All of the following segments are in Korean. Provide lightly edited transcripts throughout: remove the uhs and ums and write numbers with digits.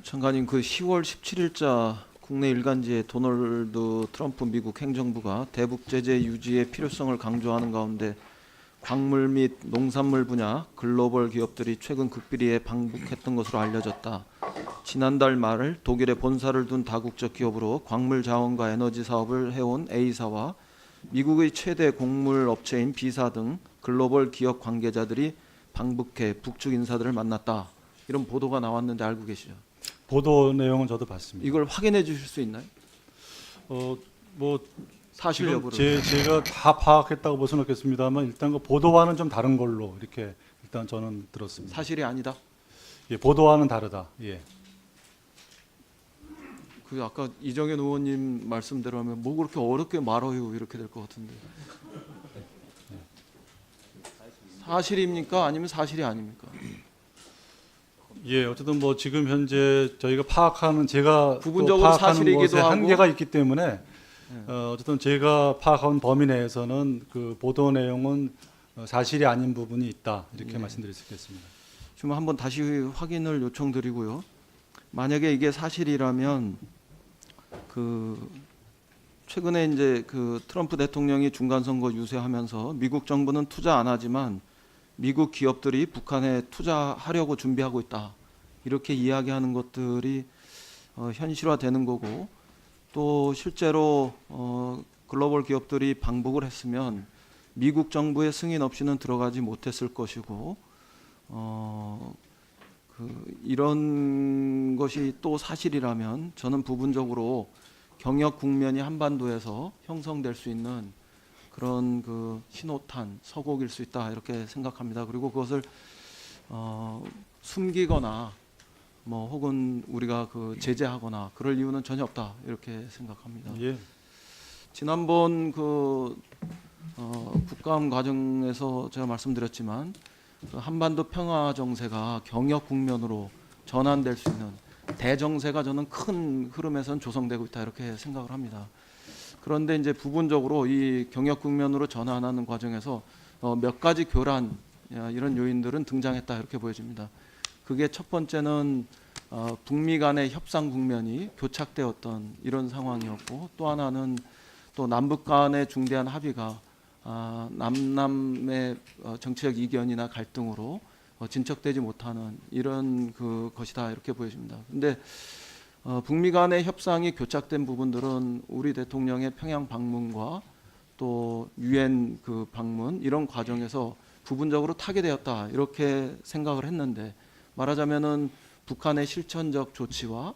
장관님, 그 10월 17일자 국내 일간지에 도널드 트럼프 미국 행정부가 대북 제재 유지의 필요성을 강조하는 가운데 광물 및 농산물 분야 글로벌 기업들이 최근 극비리에 방북했던 것으로 알려졌다. 지난달 말 독일에 본사를 둔 다국적 기업으로 광물 자원과 에너지 사업을 해온 A사와 미국의 최대 곡물 업체인 B사 등 글로벌 기업 관계자들이 방북해 북측 인사들을 만났다. 이런 보도가 나왔는데 알고 계시죠? 보도 내용은 저도 봤습니다. 이걸 확인해 주실 수 있나요? 뭐 사실 지금 여부를. 제가 다 파악했다고 볼 수는 없겠습니다만 일단 그 보도와는 좀 다른 걸로 이렇게 일단 저는 들었습니다. 사실이 아니다. 예, 보도와는 다르다. 예. 그 아까 이정현 의원님 말씀대로 하면 뭐 그렇게 어렵게 말어요 이렇게 될 것 같은데. 사실입니까? 아니면 사실이 아닙니까? 예, 어쨌든 뭐 지금 현재 저희가 파악하는 제가 부분적으로 파악하는 사실이기도 것에 하고. 한계가 있기 때문에 어쨌든 제가 파악한 범위 내에서는 그 보도 내용은 사실이 아닌 부분이 있다 이렇게 말씀드릴 수 있겠습니다. 지금 한번 다시 확인을 요청드리고요. 만약에 이게 사실이라면 그 최근에 이제 그 트럼프 대통령이 중간 선거 유세하면서 미국 정부는 투자 안 하지만 미국 기업들이 북한에 투자하려고 준비하고 있다. 이렇게 이야기하는 것들이 현실화되는 거고, 또 실제로 글로벌 기업들이 방북을 했으면 미국 정부의 승인 없이는 들어가지 못했을 것이고, 이런 것이 또 사실이라면 저는 부분적으로 경역 국면이 한반도에서 형성될 수 있는 그런 그 신호탄, 서곡일 수 있다 이렇게 생각합니다. 그리고 그것을 숨기거나 뭐 혹은 우리가 그 제재하거나 그럴 이유는 전혀 없다 이렇게 생각합니다. 예. 지난번 그 북감 과정에서 제가 말씀드렸지만 그 한반도 평화 정세가 경역 국면으로 전환될 수 있는 대정세가 저는 큰 흐름에선 조성되고 있다 이렇게 생각을 합니다. 그런데 이제 부분적으로 이 경역 국면으로 전환하는 과정에서 몇 가지 교란 이런 요인들은 등장했다 이렇게 보여집니다. 그게 첫 번째는 북미 간의 협상 국면이 교착되었던 이런 상황이었고, 또 하나는 또 남북 간의 중대한 합의가 남남의 정치적 이견이나 갈등으로 진척되지 못하는 이런 그 것이다 이렇게 보여집니다. 근데 북미 간의 협상이 교착된 부분들은 우리 대통령의 평양 방문과 또 유엔 그 방문 이런 과정에서 부분적으로 타개되었다 이렇게 생각을 했는데, 말하자면은 북한의 실천적 조치와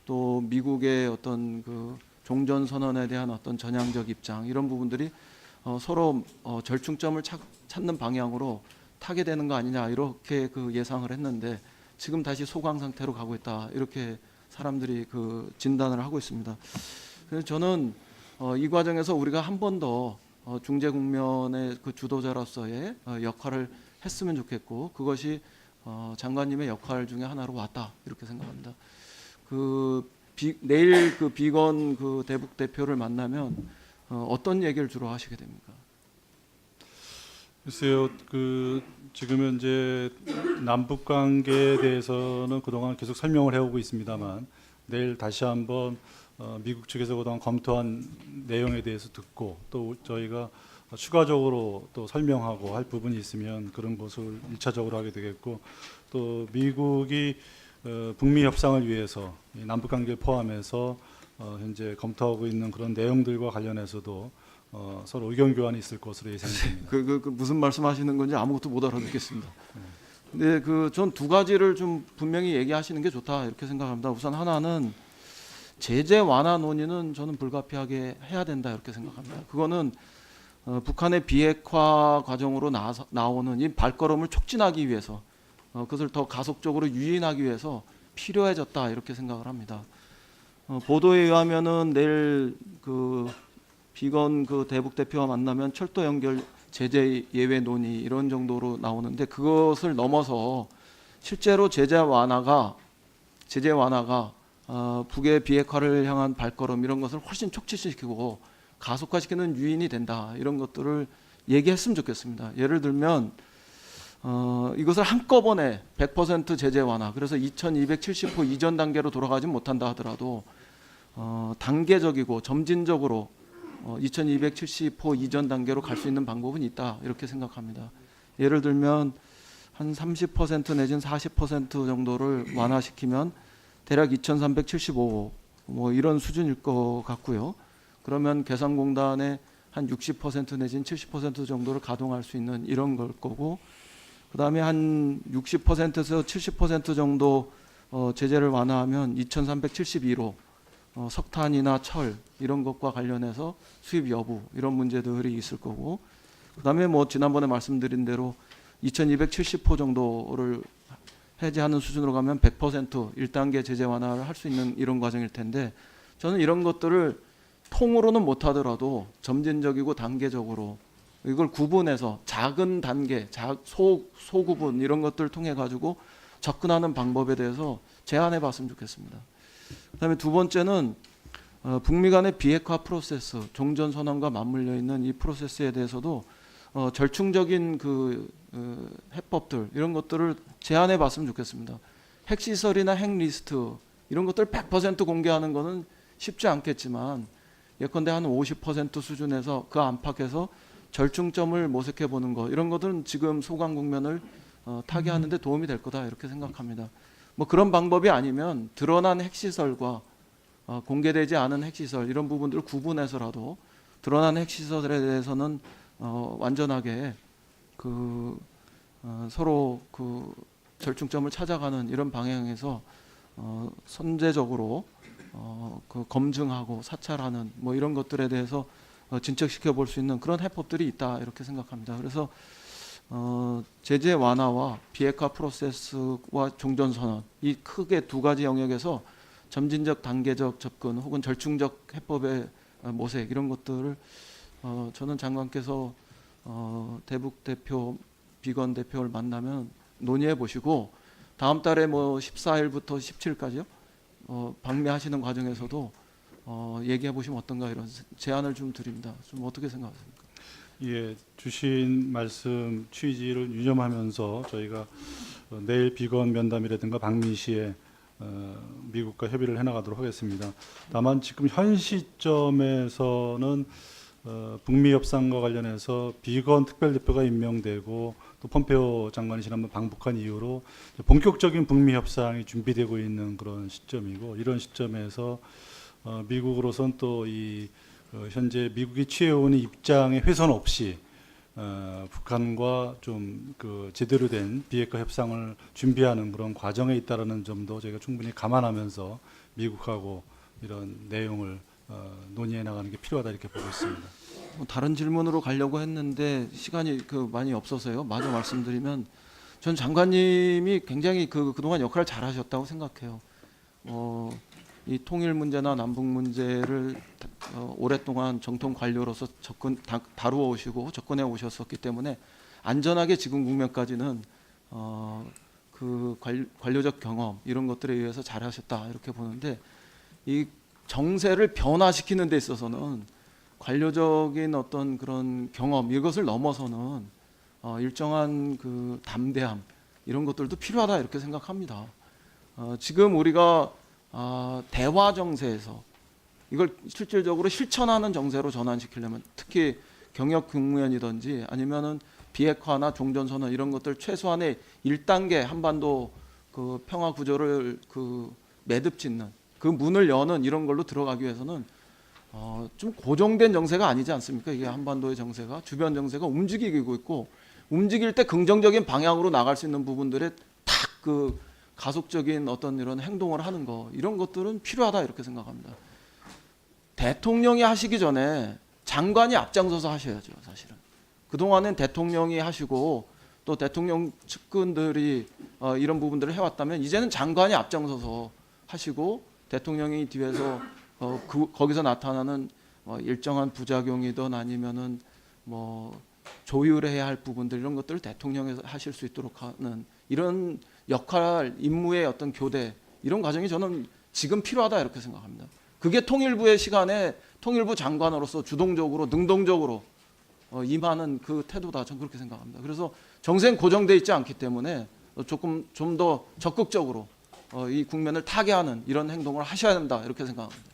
또 미국의 어떤 그 종전 선언에 대한 어떤 전향적 입장 이런 부분들이 서로 절충점을 찾는 방향으로 타개되는 거 아니냐 이렇게 그 예상을 했는데, 지금 다시 소강 상태로 가고 있다 이렇게 사람들이 그 진단을 하고 있습니다. 그래서 저는 이 과정에서 우리가 한 번 더 중재 국면의 그 주도자로서의 역할을 했으면 좋겠고, 그것이 장관님의 역할 중에 하나로 왔다 이렇게 생각합니다. 내일 그 비건 그 대북 대표를 만나면 어떤 얘기를 주로 하시게 됩니까? 글쎄요, 지금 현재 남북 관계에 대해서는 그동안 계속 설명을 해오고 있습니다만 내일 다시 한번 미국 측에서 그동안 검토한 내용에 대해서 듣고 또 저희가 추가적으로 또 설명하고 할 부분이 있으면 그런 것을 1차적으로 하게 되겠고, 또 미국이 북미 협상을 위해서 남북 관계를 포함해서 현재 검토하고 있는 그런 내용들과 관련해서도 서로 의견 교환이 있을 것으로 예상됩니다. 그 무슨 말씀하시는 건지 아무것도 못 알아듣겠습니다. 근데 전 두 가지를 좀 분명히 얘기하시는 게 좋다 이렇게 생각합니다. 우선 하나는 제재 완화 논의는 저는 불가피하게 해야 된다 이렇게 생각합니다. 그거는 북한의 비핵화 과정으로 나오는 이 발걸음을 촉진하기 위해서 그것을 더 가속적으로 유인하기 위해서 필요해졌다 이렇게 생각을 합니다. 보도에 의하면은 내일 그 비건 그 대북 대표와 만나면 철도 연결 제재 예외 논의 이런 정도로 나오는데, 그것을 넘어서 실제로 제재 완화가 북의 비핵화를 향한 발걸음 이런 것을 훨씬 촉진시키고 가속화시키는 유인이 된다 이런 것들을 얘기했으면 좋겠습니다. 예를 들면 이것을 한꺼번에 100% 제재 완화, 그래서 2270호 이전 단계로 돌아가지 못한다 하더라도 단계적이고 점진적으로 2270호 이전 단계로 갈 수 있는 방법은 있다, 이렇게 생각합니다. 예를 들면 한 30% 내지는 40% 정도를 완화시키면 대략 2375호 뭐 이런 수준일 것 같고요. 그러면 개성공단의 한 60% 내지는 70% 정도를 가동할 수 있는 이런 걸 거고, 그다음에 한 60%에서 70% 정도 제재를 완화하면 2371호 석탄이나 철 이런 것과 관련해서 수입 여부 이런 문제들이 있을 거고, 그다음에 뭐 지난번에 말씀드린 대로 2270호 정도를 해제하는 수준으로 가면 100% 1단계 제재 완화를 할 수 있는 이런 과정일 텐데, 저는 이런 것들을 통으로는 못하더라도 점진적이고 단계적으로 이걸 구분해서 작은 단계, 소구분 이런 것들을 통해 가지고 접근하는 방법에 대해서 제안해 봤으면 좋겠습니다. 그다음에 두 번째는 북미 간의 비핵화 프로세스, 종전선언과 맞물려 있는 이 프로세스에 대해서도 절충적인 해법들 이런 것들을 제안해 봤으면 좋겠습니다. 핵시설이나 핵리스트 이런 것들 100% 공개하는 것은 쉽지 않겠지만, 예컨대 한 50% 수준에서 그 안팎에서 절충점을 모색해 보는 것, 이런 것들은 지금 소강 국면을 타개하는 데 도움이 될 거다, 이렇게 생각합니다. 뭐 그런 방법이 아니면 드러난 핵시설과 공개되지 않은 핵시설 이런 부분들을 구분해서라도 드러난 핵시설에 대해서는 완전하게 서로 절충점을 찾아가는 이런 방향에서 선제적으로 검증하고 사찰하는 뭐 이런 것들에 대해서 진척시켜 볼 수 있는 그런 해법들이 있다, 이렇게 생각합니다. 그래서 제재 완화와 비핵화 프로세스와 종전선언 이 크게 두 가지 영역에서 점진적 단계적 접근 혹은 절충적 해법의 모색 이런 것들을 저는 장관께서 대북 대표, 비건 대표를 만나면 논의해 보시고 다음 달에 뭐 14일부터 17일까지요 방미하시는 과정에서도 얘기해 보시면 어떤가, 이런 제안을 좀 드립니다. 좀 어떻게 생각하십니까? 예, 주신 말씀 취지를 유념하면서 저희가 내일 비건 면담이라든가 방미 시에 미국과 협의를 해나가도록 하겠습니다. 다만 지금 현 시점에서는 북미 협상과 관련해서 비건 특별대표가 임명되고 또 폼페오 장관이 지난번 방북한 이후로 본격적인 북미 협상이 준비되고 있는 그런 시점이고, 이런 시점에서 미국으로선 또 이 현재 미국이 취해오는 입장의 훼손 없이 북한과 좀 제대로 된 비핵화 협상을 준비하는 그런 과정에 있다라는 점도 저희가 충분히 감안하면서 미국하고 이런 내용을 논의해 나가는 게 필요하다, 이렇게 보고 있습니다. 다른 질문으로 가려고 했는데 시간이 많이 없어서요. 마저 말씀드리면 전 장관님이 굉장히 그동안 역할을 잘하셨다고 생각해요. 이 통일 문제나 남북 문제를 오랫동안 정통 관료로서 다루어 오시고 접근해 오셨었기 때문에 안전하게 지금 국면까지는 관료적 경험 이런 것들에 의해서 잘하셨다, 이렇게 보는데, 이 정세를 변화시키는 데 있어서는 관료적인 어떤 그런 경험 이것을 넘어서는 일정한 담대함 이런 것들도 필요하다, 이렇게 생각합니다. 지금 우리가 대화 정세에서 이걸 실질적으로 실천하는 정세로 전환시키려면 특히 경역 국면이든지 아니면은 비핵화나 종전선언 이런 것들 최소한의 1단계 한반도 평화 구조를 매듭짓는 문을 여는 이런 걸로 들어가기 위해서는 좀 고정된 정세가 아니지 않습니까? 이게 한반도의 정세가 주변 정세가 움직이고 있고, 움직일 때 긍정적인 방향으로 나갈 수 있는 부분들에 탁 가속적인 어떤 이런 행동을 하는 거, 이런 것들은 필요하다, 이렇게 생각합니다. 대통령이 하시기 전에 장관이 앞장서서 하셔야죠, 사실은. 그동안은 대통령이 하시고 또 대통령 측근들이 이런 부분들을 해왔다면 이제는 장관이 앞장서서 하시고 대통령이 뒤에서 거기서 나타나는 일정한 부작용이든 아니면은 뭐 조율해야 할 부분들 이런 것들을 대통령이 하실 수 있도록 하는 이런 역할, 임무의 어떤 교대 이런 과정이 저는 지금 필요하다, 이렇게 생각합니다. 그게 통일부의 시간에 통일부 장관으로서 주동적으로 능동적으로 임하는 그 태도다. 저는 그렇게 생각합니다. 그래서 정세는 고정돼 있지 않기 때문에 조금 좀 더 적극적으로 이 국면을 타개하는 이런 행동을 하셔야 된다. 이렇게 생각합니다.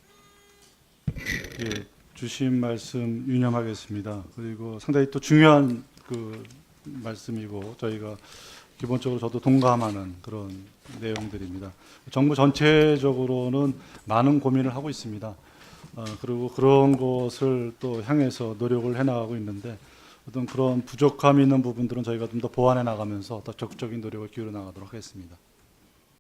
예, 주신 말씀 유념하겠습니다. 그리고 상당히 또 중요한 그 말씀이고 저희가 기본적으로 저도 동감하는 그런 내용들입니다. 정부 전체적으로는 많은 고민을 하고 있습니다. 그리고 그런 것을 또 향해서 노력을 해나가고 있는데 어떤 그런 부족함이 있는 부분들은 저희가 좀 더 보완해 나가면서 더 적극적인 노력을 기울여 나가도록 하겠습니다.